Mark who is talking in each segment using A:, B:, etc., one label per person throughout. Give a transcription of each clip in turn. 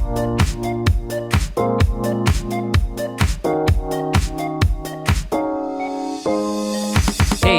A: Hey,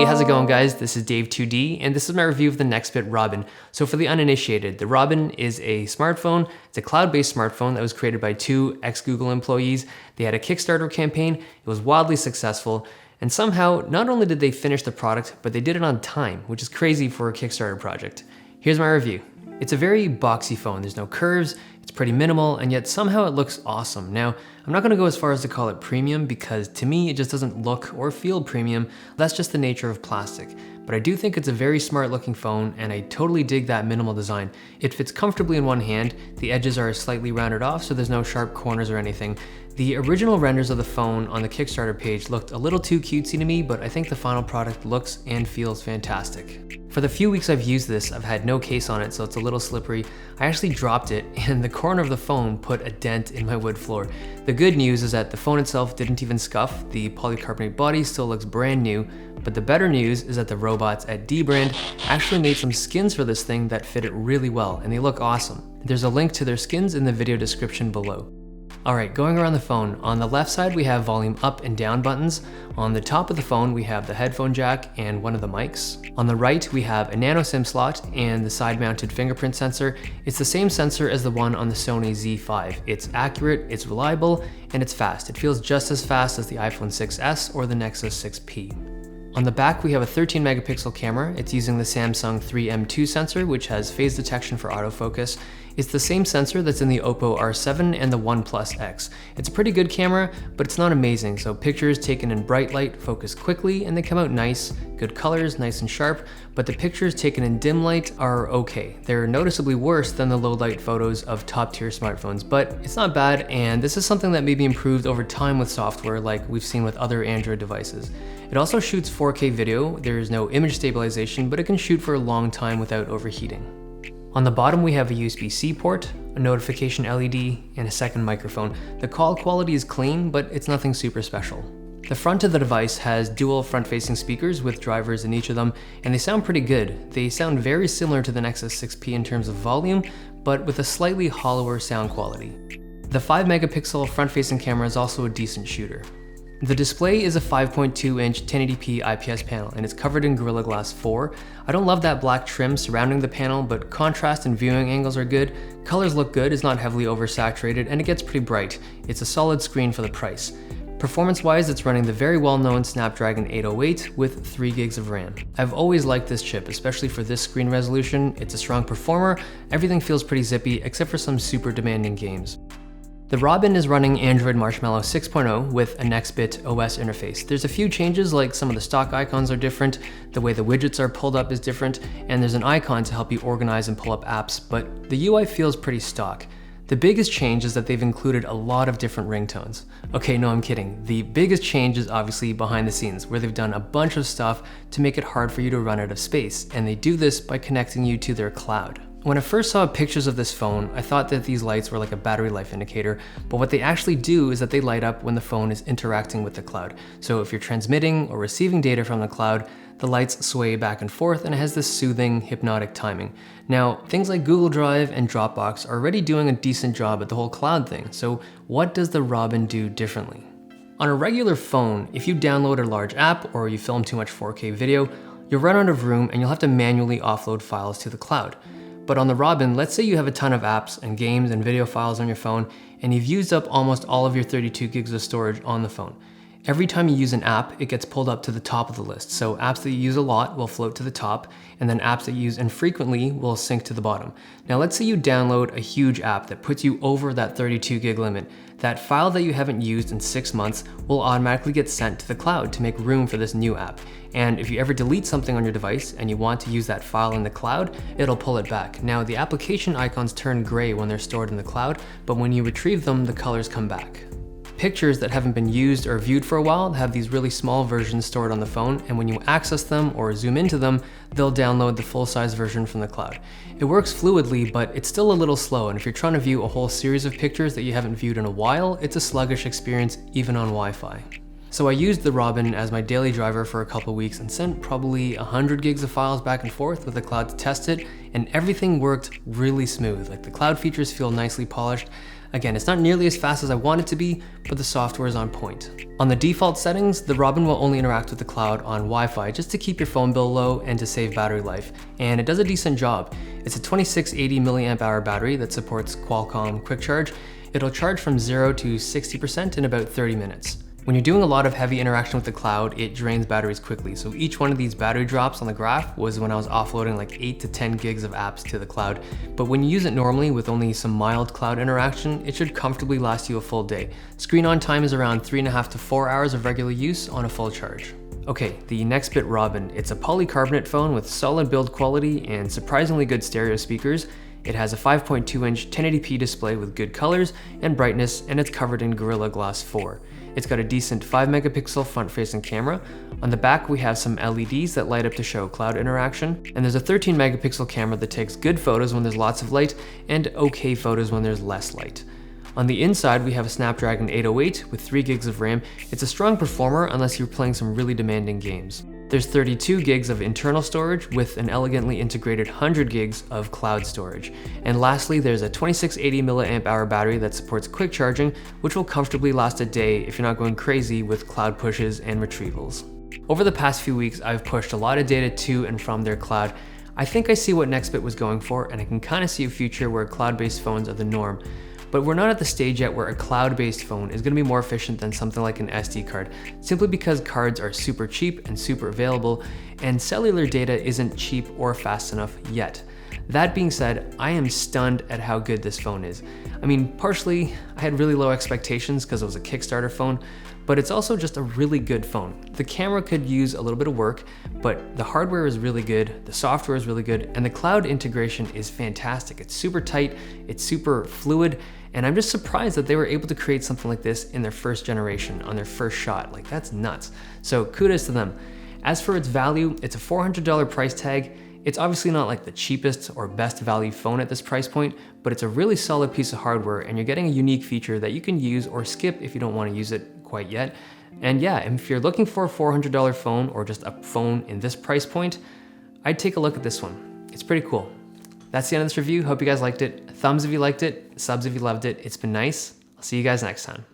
A: how's it going guys? This is Dave2D and this is my review of the Nextbit Robin. So for the uninitiated, the Robin is a smartphone. It's a cloud-based smartphone that was created by two ex-Google employees. They had a Kickstarter campaign. It was wildly successful. And somehow, not only did they finish the product, but they did it on time, which is crazy for a Kickstarter project. Here's my review. It's a very boxy phone. There's no curves, it's pretty minimal, and yet somehow it looks awesome. Now, I'm not gonna go as far as to call it premium because to me, it just doesn't look or feel premium. That's just the nature of plastic. But I do think it's a very smart looking phone and I totally dig that minimal design. It fits comfortably in one hand. The edges are slightly rounded off so there's no sharp corners or anything. The original renders of the phone on the Kickstarter page looked a little too cutesy to me, but I think the final product looks and feels fantastic. For the few weeks I've used this, I've had no case on it, so it's a little slippery. I actually dropped it and the corner of the phone put a dent in my wood floor. The good news is that the phone itself didn't even scuff. The polycarbonate body still looks brand new, but the better news is that the robots at dbrand actually made some skins for this thing that fit it really well, and they look awesome. There's a link to their skins in the video description below. Alright, going around the phone, on the left side we have volume up and down buttons. On the top of the phone we have the headphone jack and one of the mics. On the right we have a nano SIM slot and the side mounted fingerprint sensor. It's the same sensor as the one on the Sony Z5. It's accurate, it's reliable, and it's fast. It feels just as fast as the iPhone 6s or the Nexus 6P. On the back we have a 13 megapixel camera. It's using the Samsung 3M2 sensor, which has phase detection for autofocus. It's the same sensor that's in the Oppo R7 and the OnePlus X. It's a pretty good camera, but it's not amazing, so pictures taken in bright light focus quickly and they come out nice, good colors, nice and sharp, but the pictures taken in dim light are okay. They're noticeably worse than the low light photos of top tier smartphones, but it's not bad, and this is something that may be improved over time with software like we've seen with other Android devices. It also shoots 4K video. There is no image stabilization, but it can shoot for a long time without overheating. On the bottom we have a USB-C port, a notification LED, and a second microphone. The call quality is clean, but it's nothing super special. The front of the device has dual front-facing speakers with drivers in each of them, and they sound pretty good. They sound very similar to the Nexus 6P in terms of volume, but with a slightly hollower sound quality. The 5 megapixel front-facing camera is also a decent shooter. The display is a 5.2-inch 1080p IPS panel and it's covered in Gorilla Glass 4. I don't love that black trim surrounding the panel, but contrast and viewing angles are good. Colors look good, it's not heavily oversaturated, and it gets pretty bright. It's a solid screen for the price. Performance-wise, it's running the very well-known Snapdragon 808 with 3 gigs of RAM. I've always liked this chip, especially for this screen resolution. It's a strong performer, everything feels pretty zippy except for some super demanding games. The Robin is running Android Marshmallow 6.0 with a Nextbit OS interface. There's a few changes, like some of the stock icons are different, the way the widgets are pulled up is different, and there's an icon to help you organize and pull up apps, but the UI feels pretty stock. The biggest change is that they've included a lot of different ringtones. Okay, no, I'm kidding. The biggest change is obviously behind the scenes, where they've done a bunch of stuff to make it hard for you to run out of space, and they do this by connecting you to their cloud. When I first saw pictures of this phone, I thought that these lights were like a battery life indicator, but what they actually do is that they light up when the phone is interacting with the cloud. So if you're transmitting or receiving data from the cloud, the lights sway back and forth and it has this soothing, hypnotic timing. Now, things like Google Drive and Dropbox are already doing a decent job at the whole cloud thing, so what does the Robin do differently? On a regular phone, if you download a large app or you film too much 4K video, you'll run out of room and you'll have to manually offload files to the cloud. But on the Robin, let's say you have a ton of apps and games and video files on your phone, and you've used up almost all of your 32 gigs of storage on the phone. Every time you use an app, it gets pulled up to the top of the list. So apps that you use a lot will float to the top, and then apps that you use infrequently will sink to the bottom. Now let's say you download a huge app that puts you over that 32 gig limit. That file that you haven't used in 6 months will automatically get sent to the cloud to make room for this new app. And if you ever delete something on your device and you want to use that file in the cloud, it'll pull it back. Now the application icons turn gray when they're stored in the cloud, but when you retrieve them, the colors come back. Pictures that haven't been used or viewed for a while have these really small versions stored on the phone, and when you access them or zoom into them, they'll download the full-size version from the cloud. It works fluidly, but it's still a little slow, and if you're trying to view a whole series of pictures that you haven't viewed in a while, it's a sluggish experience even on Wi-Fi. So I used the Robin as my daily driver for a couple weeks and sent probably 100 gigs of files back and forth with the cloud to test it, and everything worked really smooth. Like the cloud features feel nicely polished. Again, it's not nearly as fast as I want it to be, but the software is on point. On the default settings, the Robin will only interact with the cloud on Wi-Fi just to keep your phone bill low and to save battery life, and it does a decent job. It's a 2680 mAh battery that supports Qualcomm Quick Charge. It'll charge from 0 to 60% in about 30 minutes. When you're doing a lot of heavy interaction with the cloud, it drains batteries quickly. So each one of these battery drops on the graph was when I was offloading like 8 to 10 gigs of apps to the cloud. But when you use it normally with only some mild cloud interaction, it should comfortably last you a full day. Screen on time is around 3.5 to 4 hours of regular use on a full charge. Okay, the Nextbit Robin. It's a polycarbonate phone with solid build quality and surprisingly good stereo speakers. It has a 5.2-inch 1080p display with good colors and brightness, and it's covered in Gorilla Glass 4. It's got a decent 5-megapixel front-facing camera. On the back, we have some LEDs that light up to show cloud interaction, and there's a 13-megapixel camera that takes good photos when there's lots of light and okay photos when there's less light. On the inside, we have a Snapdragon 808 with 3 gigs of RAM. It's a strong performer unless you're playing some really demanding games. There's 32 gigs of internal storage with an elegantly integrated 100 gigs of cloud storage. And lastly, there's a 2680 mAh battery that supports quick charging, which will comfortably last a day if you're not going crazy with cloud pushes and retrievals. Over the past few weeks, I've pushed a lot of data to and from their cloud. I think I see what Nextbit was going for, and I can kind of see a future where cloud-based phones are the norm. But we're not at the stage yet where a cloud-based phone is going to be more efficient than something like an SD card, simply because cards are super cheap and super available, and cellular data isn't cheap or fast enough yet. That being said, I am stunned at how good this phone is. I mean, partially, I had really low expectations because it was a Kickstarter phone, but it's also just a really good phone. The camera could use a little bit of work, but the hardware is really good, the software is really good, and the cloud integration is fantastic. It's super tight, it's super fluid, and I'm just surprised that they were able to create something like this in their first generation, on their first shot. Like, that's nuts. So kudos to them. As for its value, it's a $400 price tag. It's obviously not like the cheapest or best value phone at this price point, but it's a really solid piece of hardware, and you're getting a unique feature that you can use or skip if you don't want to use it quite yet. And yeah, if you're looking for a $400 phone or just a phone in this price point, I'd take a look at this one. It's pretty cool. That's the end of this review. Hope you guys liked it. Thumbs if you liked it, subs if you loved it. It's been nice. I'll see you guys next time.